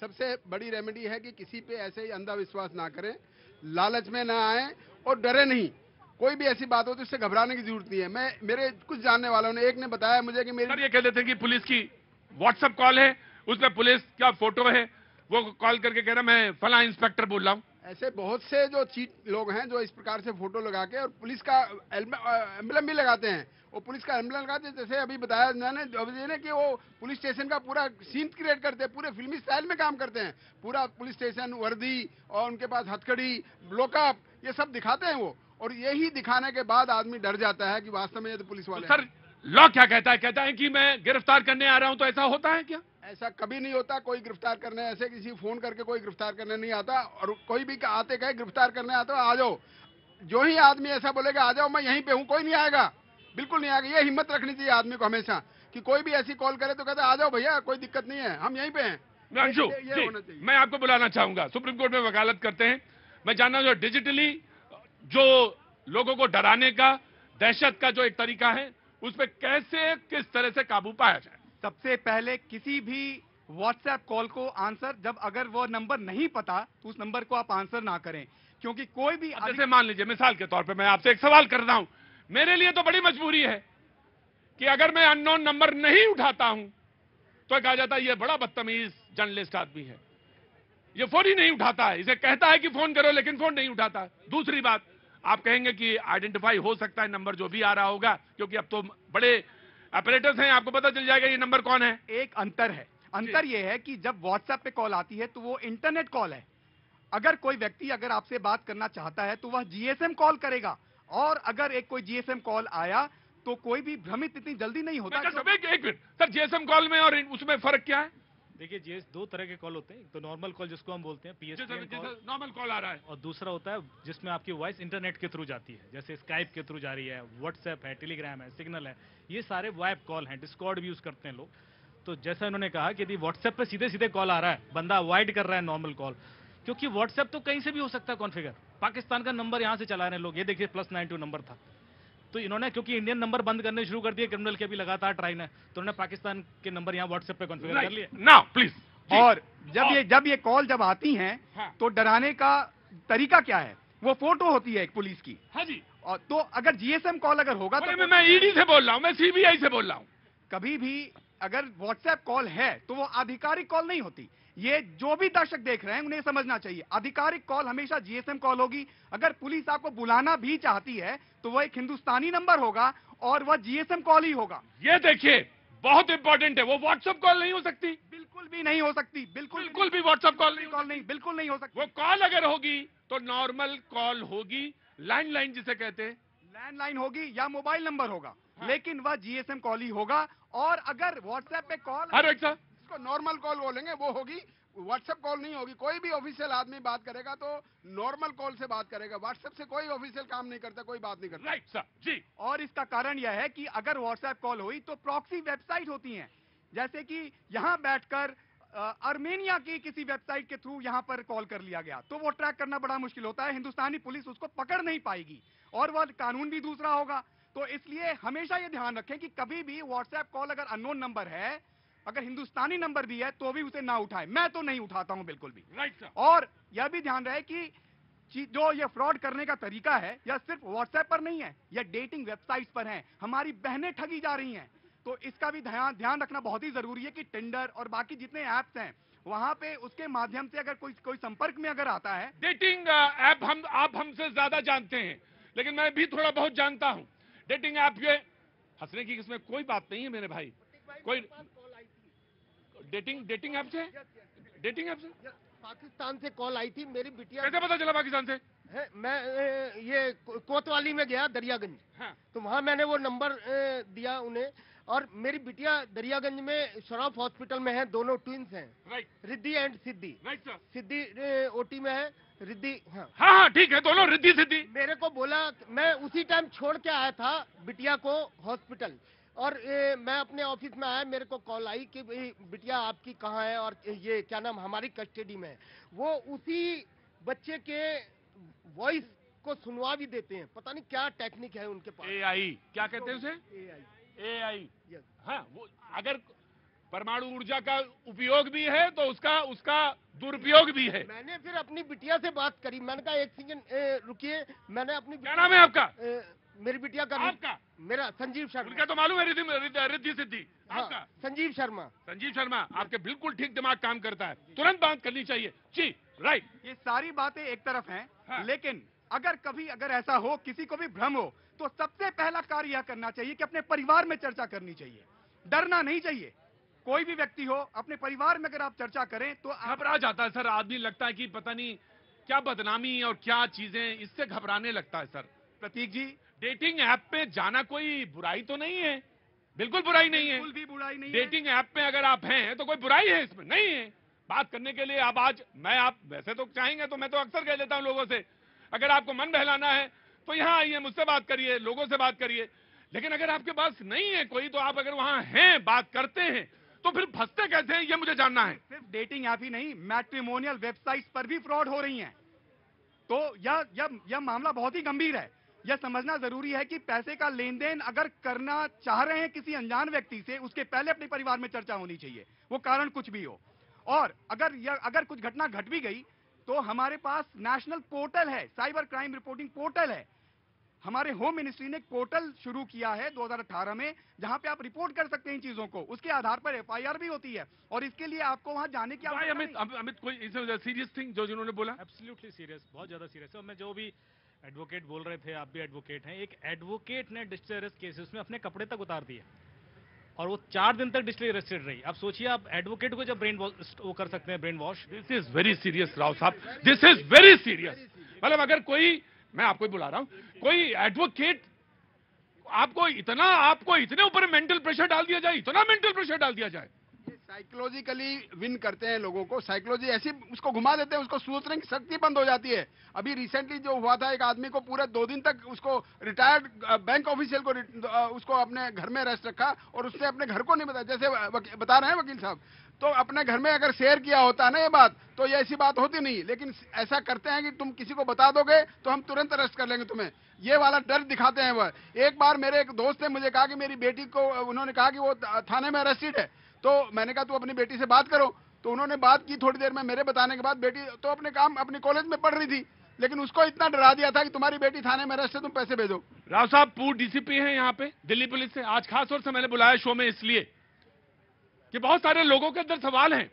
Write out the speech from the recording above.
सबसे बड़ी रेमेडी है कि किसी पे ऐसे ही अंधा विश्वास ना करें, लालच में ना आए और डरे नहीं। कोई भी ऐसी बात हो तो उससे घबराने की जरूरत नहीं है। मेरे कुछ जानने वालों ने, एक ने बताया मुझे कि मेरी सर ये कह देते हैं कि पुलिस की व्हाट्सएप कॉल है, उसमें पुलिस का फोटो है, वो कॉल करके कह रहा मैं फला इंस्पेक्टर बोल रहा हूं। ऐसे बहुत से जो चीट लोग हैं जो इस प्रकार से फोटो लगा के और पुलिस का एम्बलम भी लगाते हैं। वो पुलिस का एम्बलम लगाते हैं, जैसे अभी बताया मैंने कि वो पुलिस स्टेशन का पूरा सीन क्रिएट करते हैं, पूरे फिल्मी स्टाइल में काम करते हैं। पूरा पुलिस स्टेशन, वर्दी और उनके पास हथकड़ी, लॉकअप, ये सब दिखाते हैं वो। और यही दिखाने के बाद आदमी डर जाता है कि वास्तव में ये तो पुलिस वाले तो सर लॉ क्या कहता है? कहता है कि मैं गिरफ्तार करने आ रहा हूं, तो ऐसा होता है क्या? ऐसा कभी नहीं होता। कोई गिरफ्तार करने ऐसे किसी फोन करके कोई गिरफ्तार करने नहीं आता। और कोई भी आते कहे गिरफ्तार करने आता आ जाओ, जो ही आदमी ऐसा बोलेगा आ जाओ मैं यहीं पे हूं, कोई नहीं आएगा, बिल्कुल नहीं आएगा। ये हिम्मत रखनी चाहिए आदमी को हमेशा कि कोई भी ऐसी कॉल करे तो कहता आ जाओ भैया, कोई दिक्कत नहीं है, हम यहीं पे हैं। अंशु ये होना चाहिए। मैं आपको बुलाना चाहूंगा, सुप्रीम कोर्ट में वकालत करते हैं। मैं जानना जो डिजिटली जो लोगों को डराने का, दहशत का जो एक तरीका है, उस पर कैसे किस तरह से काबू पाया जाए। सबसे पहले किसी भी व्हाट्सएप कॉल को आंसर, जब अगर वो नंबर नहीं पता तो उस नंबर को आप आंसर ना करें, क्योंकि कोई भी जैसे मान लीजिए मिसाल के तौर पे मैं आपसे एक सवाल कर रहा हूं, मेरे लिए तो बड़ी मजबूरी है कि अगर मैं अननोन नंबर नहीं उठाता हूं तो कहा जाता है ये बड़ा बदतमीज जर्नलिस्ट आदमी है, ये फोन ही नहीं उठाता है, इसे कहता है कि फोन करो लेकिन फोन नहीं उठाता। दूसरी बात, आप कहेंगे कि आइडेंटिफाई हो सकता है नंबर जो भी आ रहा होगा, क्योंकि अब तो बड़े ऑपरेटर्स हैं, आपको पता चल जाएगा ये नंबर कौन है। एक अंतर है, अंतर यह है कि जब व्हाट्सएप पे कॉल आती है तो वो इंटरनेट कॉल है। अगर कोई व्यक्ति अगर आपसे बात करना चाहता है तो वह जीएसएम कॉल करेगा, और अगर एक कोई जीएसएम कॉल आया तो कोई भी भ्रमित इतनी जल्दी नहीं होता। एक मिनट सर, जीएसएम कॉल में और उसमें फर्क क्या है? देखिए जीएस दो तरह के कॉल होते हैं, एक तो नॉर्मल कॉल जिसको हम बोलते हैं पीएसटीएन कॉल, नॉर्मल कॉल आ रहा है, और दूसरा होता है जिसमें आपकी वॉइस इंटरनेट के थ्रू जाती है, जैसे स्काइप के थ्रू जा रही है, व्हाट्सएप है, टेलीग्राम है, सिग्नल है, ये सारे वॉइप कॉल हैं। डिस्कॉर्ड भी यूज करते हैं लोग। तो जैसा इन्होंने कहा कि यदि व्हाट्सएप पे सीधे सीधे कॉल आ रहा है, बंदा अवॉइड कर रहा है नॉर्मल कॉल, क्योंकि व्हाट्सएप तो कहीं से भी हो सकता है कॉन्फ़िगर। पाकिस्तान का नंबर यहां से चला रहे हैं लोग, ये देखिए +92 नंबर था, तो इन्होंने क्योंकि इंडियन नंबर बंद करने शुरू कर दिए क्रिमिनल के, भी लगातार ट्राई ने, तो उन्होंने पाकिस्तान के नंबर यहां व्हाट्सएप पे कॉन्फ़िगर कर लिए। Now please. और जब ये कॉल जब आती हैं, हाँ। तो डराने का तरीका क्या है? वो फोटो होती है एक पुलिस की। हाँ जी। और तो अगर जीएसएम कॉल अगर होगा तो मैं ईडी से बोल रहा हूं, मैं सीबीआई से बोल रहा हूं। कभी भी अगर व्हाट्सएप कॉल है तो वो आधिकारिक कॉल नहीं होती। ये जो भी दर्शक देख रहे हैं उन्हें समझना चाहिए, आधिकारिक कॉल हमेशा जीएसएम कॉल होगी। अगर पुलिस आपको बुलाना भी चाहती है तो वह एक हिंदुस्तानी नंबर होगा और वह जीएसएम कॉल ही होगा। ये देखिए बहुत इंपॉर्टेंट है, वो व्हाट्सएप कॉल नहीं हो सकती, बिल्कुल भी नहीं हो सकती, बिल्कुल भी व्हाट्सएप कॉल नहीं, बिल्कुल नहीं हो सकती। वो कॉल अगर होगी तो नॉर्मल कॉल होगी, लैंडलाइन जिसे कहते हैं, लैंडलाइन होगी या मोबाइल नंबर होगा। हाँ। लेकिन वह जीएसएम कॉल ही होगा। और अगर व्हाट्सएप पे कॉल, इसको नॉर्मल कॉल बोलेंगे, वो होगी, व्हाट्सएप कॉल नहीं होगी। कोई भी ऑफिशियल आदमी बात करेगा तो नॉर्मल कॉल से बात करेगा, व्हाट्सएप से कोई ऑफिशियल काम नहीं करता, कोई बात नहीं करता। राइट सर जी। और इसका कारण यह है कि अगर व्हाट्सएप कॉल हुई तो प्रॉक्सी वेबसाइट होती हैं, जैसे कि यहां बैठकर अर्मेनिया की किसी वेबसाइट के थ्रू यहां पर कॉल कर लिया गया, तो वो ट्रैक करना बड़ा मुश्किल होता है, हिंदुस्तानी पुलिस उसको पकड़ नहीं पाएगी और वह कानून भी दूसरा होगा। तो इसलिए हमेशा यह ध्यान रखें कि कभी भी व्हाट्सएप कॉल अगर अननोन नंबर है, अगर हिंदुस्तानी नंबर भी है तो भी उसे ना उठाएं। मैं तो नहीं उठाता हूं बिल्कुल भी। Right sir. और यह भी ध्यान रहे कि जो ये फ्रॉड करने का तरीका है यह सिर्फ व्हाट्सएप पर नहीं है, यह डेटिंग वेबसाइट्स पर है। हमारी बहनें ठगी जा रही हैं, तो इसका भी ध्यान रखना बहुत ही जरूरी है कि टिंडर और बाकी जितने ऐप्स हैं वहां पे उसके माध्यम से अगर कोई संपर्क में अगर आता है। डेटिंग ऐप आप हमसे ज्यादा जानते हैं, लेकिन मैं भी थोड़ा बहुत जानता हूं। डेटिंग ऐप, ये हंसने की इसमें कोई बात नहीं है मेरे भाई। कोई डेटिंग ऐप से पाकिस्तान से कॉल आई थी। मेरी बिटिया, कैसे पता चला पाकिस्तान से? है, मैं ये कोतवाली में गया दरियागंज। हाँ। तो वहां मैंने वो नंबर दिया उन्हें, और मेरी बिटिया दरियागंज में शराफ हॉस्पिटल में है, दोनों ट्विंस हैं। Right. Riddhi and Siddhi. Right sir. Siddhi OT में है, रिद्धि। हाँ ठीक है, दोनों रिद्धि सिद्धि। मेरे को बोला, मैं उसी टाइम छोड़ के आया था बिटिया को हॉस्पिटल, और मैं अपने ऑफिस में आया, मेरे को कॉल आई कि भाई बिटिया आपकी कहाँ है, और ये क्या नाम हमारी कस्टडी में है। वो उसी बच्चे के वॉइस को सुनवा भी देते हैं, पता नहीं क्या टेक्निक है उनके पास। एआई क्या कहते हैं उसे? एआई। हाँ, वो अगर परमाणु ऊर्जा का उपयोग भी है तो उसका दुरुपयोग भी है। मैंने फिर अपनी बिटिया से बात करी, मैंने कहा एक सेकंड रुकिए, मैंने अपनी क्या नाम है आपका? मेरी बिटिया का आपका? मेरा संजीव शर्मा। उनका तो मालूम है रिद्धि सिद्धि। हाँ, आपका? संजीव शर्मा। संजीव शर्मा, आपके बिल्कुल ठीक दिमाग काम करता है, तुरंत बात करनी चाहिए जी। राइट, ये सारी बातें एक तरफ हैं, हाँ। लेकिन अगर ऐसा हो, किसी को भी भ्रम हो, तो सबसे पहला कार्य यह करना चाहिए कि अपने परिवार में चर्चा करनी चाहिए। डरना नहीं चाहिए। कोई भी व्यक्ति हो, अपने परिवार में अगर आप चर्चा करें तो घबरा जाता है सर आदमी, लगता है कि पता नहीं क्या बदनामी और क्या चीजें, इससे घबराने लगता है सर। प्रतीक जी, डेटिंग ऐप पे जाना कोई बुराई तो नहीं है, बिल्कुल बुराई नहीं है। बिल्कुल भी बुराई नहीं है। डेटिंग ऐप पे अगर आप हैं तो कोई बुराई है इसमें नहीं है। बात करने के लिए आप वैसे तो चाहेंगे तो मैं तो अक्सर कह लेता हूं लोगों से, अगर आपको मन बहलाना है तो यहाँ आइए, मुझसे बात करिए, लोगों से बात करिए। लेकिन अगर आपके पास नहीं है कोई, तो आप अगर वहां हैं, बात करते हैं, तो फिर फंसते कैसे हैं ये मुझे जानना है। सिर्फ डेटिंग ऐप ही नहीं, मैट्रिमोनियल वेबसाइट्स पर भी फ्रॉड हो रही हैं। तो यह मामला बहुत ही गंभीर है। यह समझना जरूरी है कि पैसे का लेन देन अगर करना चाह रहे हैं किसी अनजान व्यक्ति से, उसके पहले अपने परिवार में चर्चा होनी चाहिए, वो कारण कुछ भी हो। और अगर कुछ घटना घट भी गई तो हमारे पास नेशनल पोर्टल है, साइबर क्राइम रिपोर्टिंग पोर्टल है। हमारे होम मिनिस्ट्री ने एक पोर्टल शुरू किया है 2018 में, जहां पे आप रिपोर्ट कर सकते हैं इन चीजों को। उसके आधार पर एफआईआर भी होती है, और इसके लिए आपको वहां जाने की आवश्यकता नहीं। अमित कोई सीरियस थिंग जो जिन्होंने बोला? एब्सोल्युटली सीरियस, बहुत ज्यादा सीरियस है। मैं जो भी एडवोकेट बोल रहे थे, आप भी एडवोकेट हैं, एक एडवोकेट ने डिजिटल अरेस्ट केसेस में अपने कपड़े तक उतार दिए और वो 4 दिन तक डिजिटली अरेस्टेड रही। अब सोचिए, आप एडवोकेट को जब ब्रेन वो कर सकते हैं brain wash. This is very serious Rao साहब, दिस इज वेरी सीरियस। मतलब अगर कोई, मैं आपको ही बुला रहा हूं, कोई एडवोकेट आपको इतने ऊपर मेंटल प्रेशर डाल दिया जाए, इतना मेंटल प्रेशर डाल दिया जाए। साइकोलॉजिकली विन करते हैं लोगों को, साइकोलॉजी ऐसी उसको घुमा देते हैं, उसको सोचने की शक्ति बंद हो जाती है। अभी रिसेंटली जो हुआ था, एक आदमी को पूरा 2 दिन तक उसको रिटायर्ड बैंक ऑफिशियल को उसको अपने घर में अरेस्ट रखा, और उसने अपने घर को नहीं बताया, जैसे बता रहे हैं वकील साहब। तो अपने घर में अगर शेयर किया होता ना ये बात, तो ये ऐसी बात होती नहीं। लेकिन ऐसा करते हैं कि तुम किसी को बता दोगे तो हम तुरंत अरेस्ट कर लेंगे तुम्हें, ये वाला डर दिखाते हैं वह। एक बार मेरे एक दोस्त ने मुझे कहा कि मेरी बेटी को, उन्होंने कहा कि वो थाने में अरेस्टेड है, तो मैंने कहा तू अपनी बेटी से बात करो। तो उन्होंने बात की, थोड़ी देर में मेरे बताने के बाद बेटी तो अपनी कॉलेज में पढ़ रही थी, लेकिन उसको इतना डरा दिया था कि तुम्हारी बेटी थाने में अरेस्ट है, तुम पैसे भेजो। राव साहब पूर्व डीसीपी हैं यहाँ पे दिल्ली पुलिस से। आज खास तौर से मैंने बुलाया शो में इसलिए कि बहुत सारे लोगों के अंदर सवाल हैं